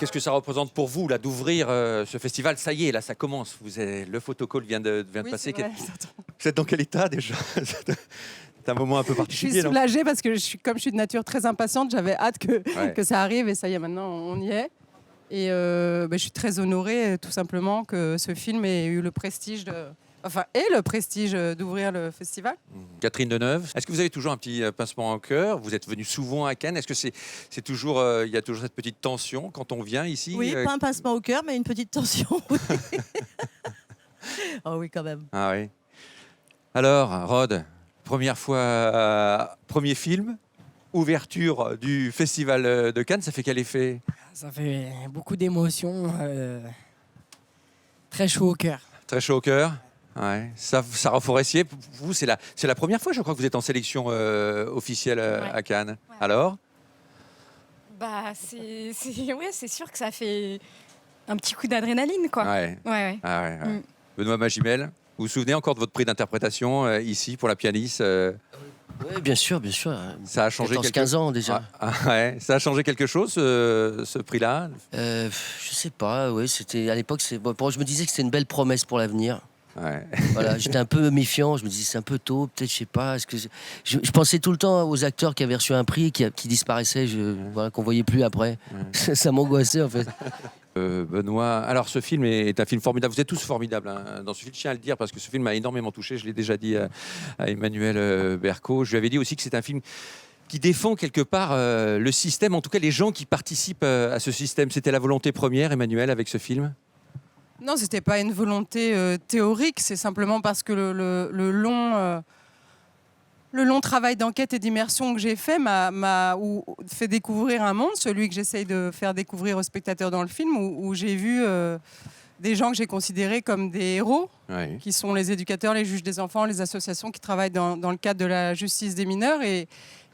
Qu'est-ce que ça représente pour vous, là, d'ouvrir ce festival? Ça y est, là, ça commence. Le photocall vient de passer. Vrai, vous êtes dans quel état, déjà? C'est un moment un peu je particulier, suis non? soulagée parce que comme je suis de nature très impatiente, j'avais hâte que ça arrive et ça y est, maintenant on y est. Et je suis très honorée tout simplement que ce film ait eu le prestige d'ouvrir le festival. Catherine Deneuve, est-ce que vous avez toujours un petit pincement au cœur? Vous êtes venue souvent à Cannes. Est-ce que c'est toujours, il y a toujours cette petite tension quand on vient ici? Oui, pas un pincement au cœur, mais une petite tension. Oui. Oh oui, quand même. Ah oui. Alors, Rod, première fois, premier film, ouverture du festival de Cannes, ça fait quel effet? Ça fait beaucoup d'émotions, très chaud au cœur. Très chaud au cœur. Ouais. Sarah Forestier, vous, c'est la première fois, je crois, que vous êtes en sélection officielle à Cannes. Ouais. Alors? Bah, c'est sûr que ça fait un petit coup d'adrénaline, quoi. Ouais. Ouais. Ah ouais. Mm. Benoît Magimel, vous vous souvenez encore de votre prix d'interprétation ici pour la pianiste? Oui, bien sûr, bien sûr. Ça a changé 15 ans déjà. Ouais. Ça a changé quelque chose, ce prix-là? Je sais pas, oui, c'était à l'époque, je me disais que c'était une belle promesse pour l'avenir. Ouais. Voilà, j'étais un peu méfiant, je me disais c'est un peu tôt, peut-être, je sais pas. Je pensais tout le temps aux acteurs qui avaient reçu un prix, qui disparaissaient, qu'on voyait plus après. Ouais. Ça m'angoissait en fait. Benoît, alors ce film est un film formidable. Vous êtes tous formidables dans ce film, je tiens à le dire, parce que ce film m'a énormément touché. Je l'ai déjà dit à Emmanuel Berco. Je lui avais dit aussi que c'est un film qui défend quelque part le système, en tout cas les gens qui participent à ce système. C'était la volonté première, Emmanuel, avec ce film? Non, c'était pas une volonté théorique, c'est simplement parce que le long travail d'enquête et d'immersion que j'ai fait m'a fait découvrir un monde, celui que j'essaye de faire découvrir aux spectateurs dans le film, où j'ai vu des gens que j'ai considérés comme des héros, Ouais. qui sont les éducateurs, les juges des enfants, les associations qui travaillent dans le cadre de la justice des mineurs. Et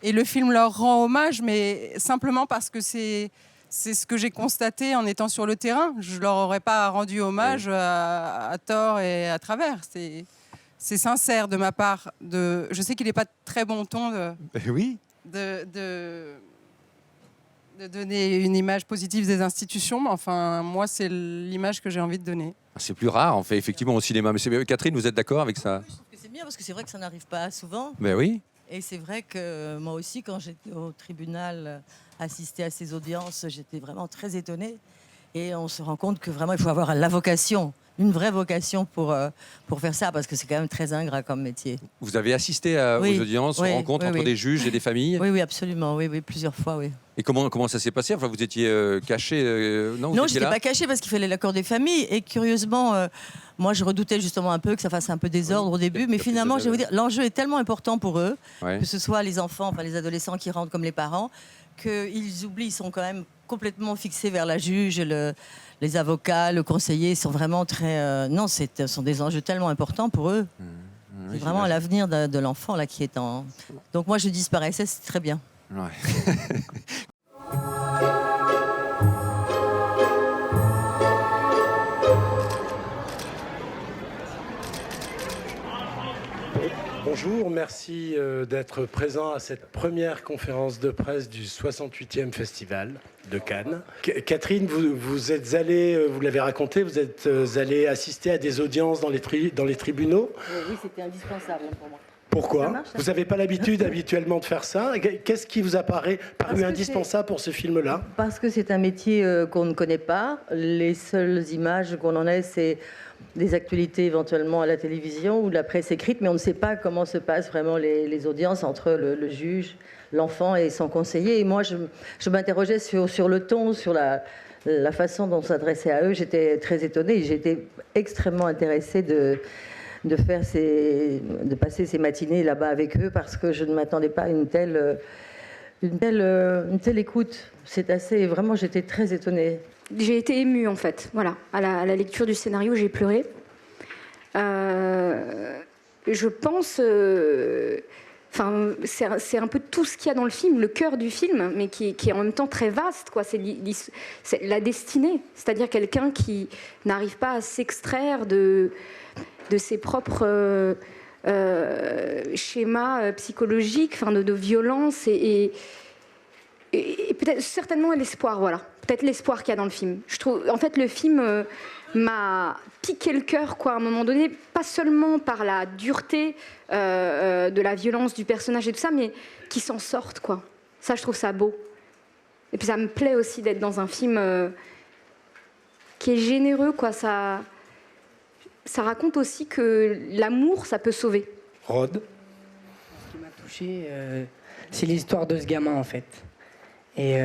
le film leur rend hommage, mais simplement parce que c'est ce que j'ai constaté en étant sur le terrain. Je ne leur aurais pas rendu hommage à tort et à travers. C'est sincère de ma part. Je sais qu'il n'est pas de très bon ton Oui. de donner une image positive des institutions, mais enfin, moi, c'est l'image que j'ai envie de donner. C'est plus rare, en fait, effectivement, au cinéma. Mais Catherine, vous êtes d'accord avec ça? Je trouve que c'est bien parce que c'est vrai que ça n'arrive pas souvent. Ben oui. Et c'est vrai que moi aussi, quand j'étais au tribunal, assister à ces audiences, j'étais vraiment très étonnée. Et on se rend compte que vraiment, il faut avoir la vocation, une vraie vocation pour faire ça, parce que c'est quand même très ingrat comme métier. Vous avez assisté Oui, aux audiences, aux oui, rencontres oui, entre oui. des juges et des familles? Oui, absolument, oui, plusieurs fois, oui. Et comment ça s'est passé? Enfin, vous étiez caché? Non, Non, je étiez n'étais là? pas cachée parce qu'il fallait l'accord des familles. Et curieusement, moi, je redoutais justement un peu que ça fasse un peu désordre au début. Mais finalement, je vais vous dire, l'enjeu est tellement important pour eux, Ouais. que ce soit les enfants, enfin les adolescents qui rentrent comme les parents, qu'ils oublient, ils sont quand même complètement fixés vers la juge, les avocats, le conseiller, ils sont vraiment très... non, ce sont des enjeux tellement importants pour eux. C'est vraiment l'avenir de l'enfant là qui est en... Donc moi, je disparaissais, c'est très bien. Ouais. Bonjour, merci d'être présent à cette première conférence de presse du 68e Festival de Cannes. Catherine, vous êtes allée, vous l'avez raconté, vous êtes allée assister à des audiences dans les tribunaux. Oui, c'était indispensable pour moi. Pourquoi? marche, Vous n'avez pas l'habitude habituellement de faire ça? Qu'est-ce qui vous a paru indispensable pour ce film-là? Parce que c'est un métier qu'on ne connaît pas. Les seules images qu'on en ait, c'est des actualités éventuellement à la télévision ou de la presse écrite, mais on ne sait pas comment se passent vraiment les audiences entre le juge, l'enfant et son conseiller. Et moi, je m'interrogeais sur le ton, sur la façon dont on s'adressait à eux. J'étais très étonnée. J'étais extrêmement intéressée de passer ces matinées là-bas avec eux, parce que je ne m'attendais pas à une telle écoute. C'est assez... Vraiment, j'étais très étonnée. J'ai été émue, en fait. Voilà. À la lecture du scénario, j'ai pleuré. Je pense... c'est un peu tout ce qu'il y a dans le film, le cœur du film, mais qui est en même temps très vaste, quoi. C'est la destinée. C'est-à-dire quelqu'un qui n'arrive pas à s'extraire de ses propres schémas psychologiques, de violence et peut-être certainement l'espoir, voilà. peut-être l'espoir qu'il y a dans le film. Je trouve, en fait, le film m'a piqué le cœur, quoi, à un moment donné, pas seulement par la dureté de la violence du personnage et tout ça, mais qui s'en sortent, quoi. Ça, je trouve ça beau. Et puis ça me plaît aussi d'être dans un film qui est généreux, quoi. Ça raconte aussi que l'amour, ça peut sauver. Rod. Ce qui m'a touché, c'est l'histoire de ce gamin, en fait. Et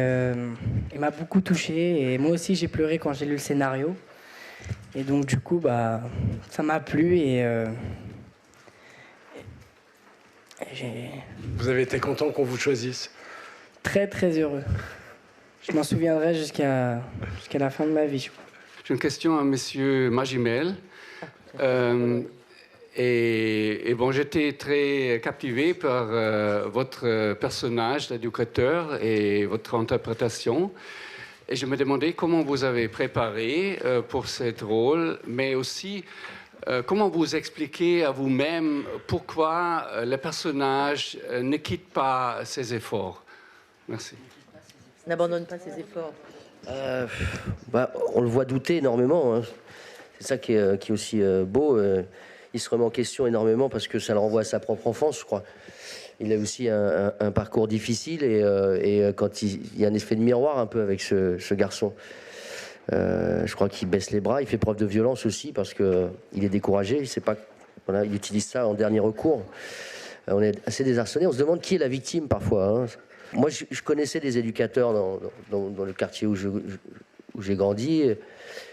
il m'a beaucoup touché. Et moi aussi, j'ai pleuré quand j'ai lu le scénario. Et donc, du coup, ça m'a plu. Vous avez été content qu'on vous choisisse? Très, très heureux. Je m'en souviendrai jusqu'à la fin de ma vie, je crois. J'ai une question à Monsieur Magimel. Et bon, j'étais très captivé par votre personnage d'éducateur et votre interprétation. Et je me demandais comment vous avez préparé pour ce rôle, mais aussi comment vous expliquez à vous-même pourquoi le personnage ne quitte pas ses efforts. Merci. N'abandonne pas ses efforts. On le voit douter énormément. Hein. C'est ça qui est aussi beau. Il se remet en question énormément parce que ça le renvoie à sa propre enfance, je crois. Il a aussi un parcours difficile et quand il y a un effet de miroir un peu avec ce garçon. Je crois qu'il baisse les bras, il fait preuve de violence aussi parce qu'il est découragé. Il sait pas, voilà, il utilise ça en dernier recours. On est assez désarçonné. On se demande qui est la victime parfois. Hein. Moi, je connaissais des éducateurs dans le quartier où j'ai grandi.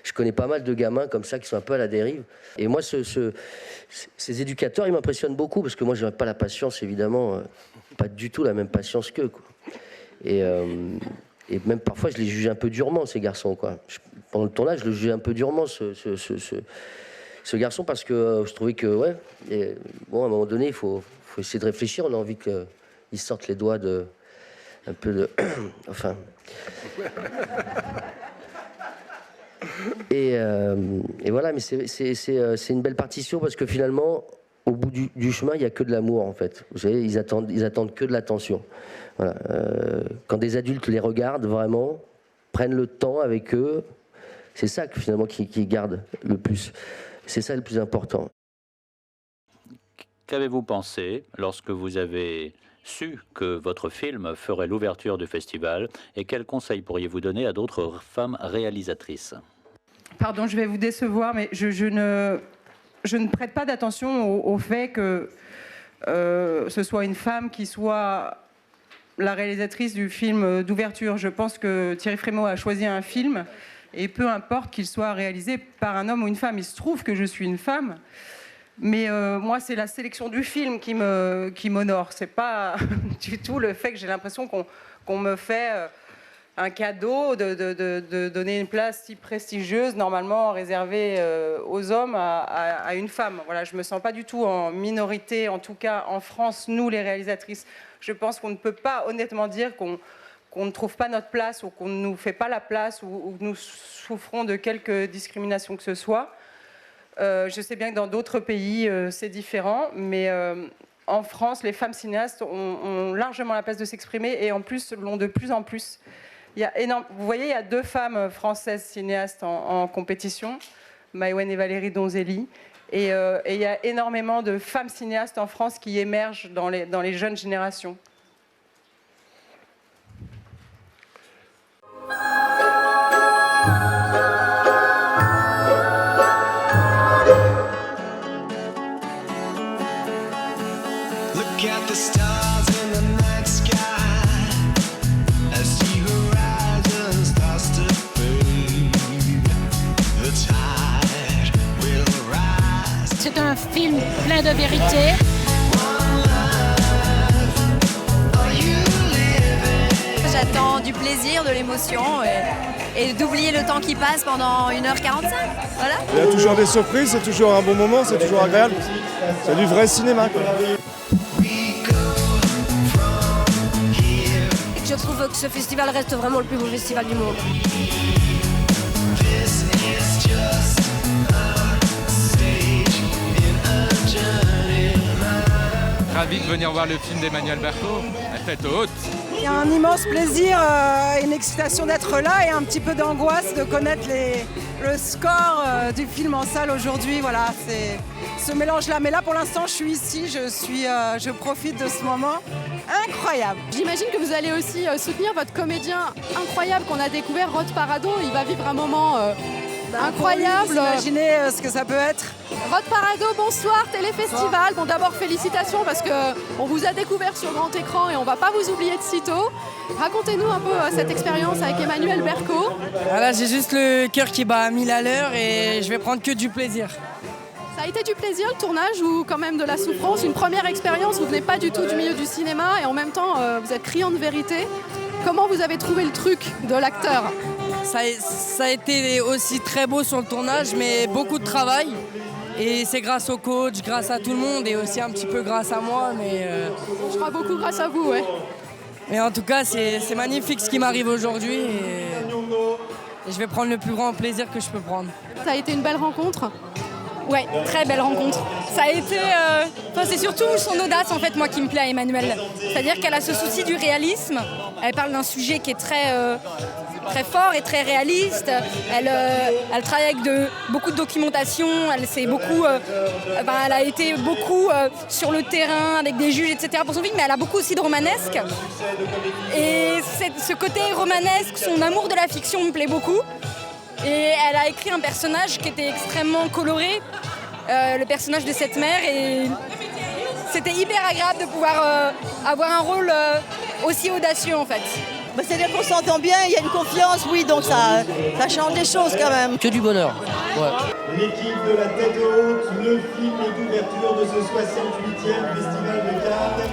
Je connais pas mal de gamins comme ça qui sont un peu à la dérive. Et moi, ces éducateurs, ils m'impressionnent beaucoup parce que moi, je n'ai pas la patience, évidemment, pas du tout la même patience qu'eux, quoi. Et même parfois, je les juge un peu durement, ces garçons, quoi. Pendant le tournage, je le jugeais un peu durement, ce garçon, parce que je trouvais que, ouais, à un moment donné, il faut essayer de réfléchir. On a envie qu'ils sortent les doigts un peu de... enfin... Et voilà, mais c'est une belle partition parce que finalement, au bout du chemin, il n'y a que de l'amour en fait. Vous savez, ils attendent que de l'attention. Voilà. Quand des adultes les regardent vraiment, prennent le temps avec eux, c'est ça que finalement qui garde le plus. C'est ça le plus important. Qu'avez-vous pensé lorsque vous avez su que votre film ferait l'ouverture du festival et quels conseils pourriez-vous donner à d'autres femmes réalisatrices? Pardon, je vais vous décevoir, mais je ne prête pas d'attention au fait que ce soit une femme qui soit la réalisatrice du film d'ouverture. Je pense que Thierry Frémaux a choisi un film et peu importe qu'il soit réalisé par un homme ou une femme. Il se trouve que je suis une femme. Mais moi, c'est la sélection du film qui m'honore. C'est pas du tout le fait que j'ai l'impression qu'on me fait un cadeau de donner une place si prestigieuse, normalement réservée aux hommes, à une femme. Voilà, je me sens pas du tout en minorité, en tout cas en France, nous les réalisatrices. Je pense qu'on ne peut pas honnêtement dire qu'on ne trouve pas notre place ou qu'on ne nous fait pas la place ou que nous souffrons de quelque discrimination que ce soit. Je sais bien que dans d'autres pays, c'est différent, mais en France, les femmes cinéastes ont largement la place de s'exprimer et en plus l'ont de plus en plus. Vous voyez, il y a 2 femmes françaises cinéastes en compétition, Maïwenn et Valérie Donzelli, et il y a énormément de femmes cinéastes en France qui émergent dans les jeunes générations. C'est un film plein de vérité. J'attends du plaisir, de l'émotion et d'oublier le temps qui passe pendant 1h45. Voilà. Il y a toujours des surprises, c'est toujours un bon moment, c'est toujours agréable. C'est du vrai cinéma, quoi. Je trouve que ce festival reste vraiment le plus beau festival du monde. Ravi de venir voir le film d'Emmanuel Berco, La tête haute. Il y a un immense plaisir, une excitation d'être là et un petit peu d'angoisse de connaître le score du film en salle aujourd'hui. Voilà, c'est ce mélange-là. Mais là, pour l'instant, je suis ici, je profite de ce moment incroyable. J'imagine que vous allez aussi soutenir votre comédien incroyable qu'on a découvert, Rod Parado. Il va vivre un moment incroyable. Imaginez ce que ça peut être. Rod Parado, bonsoir, Téléfestival. Bon, d'abord, félicitations parce qu'on vous a découvert sur grand écran et on ne va pas vous oublier de sitôt. Racontez-nous un peu cette expérience avec Emmanuel Berco. Voilà, j'ai juste le cœur qui bat à 1000 à l'heure et je vais prendre que du plaisir. Ça a été du plaisir le tournage ou quand même de la souffrance? Une première expérience, vous venez pas du tout du milieu du cinéma et en même temps vous êtes criant de vérité. Comment vous avez trouvé le truc de l'acteur? Ça a été aussi très beau sur le tournage, mais beaucoup de travail. Et c'est grâce au coach, grâce à tout le monde et aussi un petit peu grâce à moi. Mais je crois beaucoup grâce à vous, ouais. Mais en tout cas, c'est magnifique ce qui m'arrive aujourd'hui et je vais prendre le plus grand plaisir que je peux prendre. Ça a été une belle rencontre? Ouais, très belle rencontre. Ça a été... c'est surtout son audace, en fait, moi, qui me plaît à Emmanuelle. C'est-à-dire qu'elle a ce souci du réalisme. Elle parle d'un sujet qui est très fort et très réaliste. Elle travaille avec beaucoup de documentation. Elle a été beaucoup sur le terrain avec des juges, etc. pour son film, mais elle a beaucoup aussi de romanesque. Et ce côté romanesque, son amour de la fiction me plaît beaucoup. Et elle a écrit un personnage qui était extrêmement coloré, le personnage de cette mère, et c'était hyper agréable de pouvoir avoir un rôle aussi audacieux en fait. C'est-à-dire qu'on s'entend bien, il y a une confiance, oui, donc ça change des choses quand même. Que du bonheur. Ouais. L'équipe de la tête haute, le film d'ouverture de ce 68e Festival de Cannes.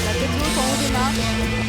La tête haute en haut des marches.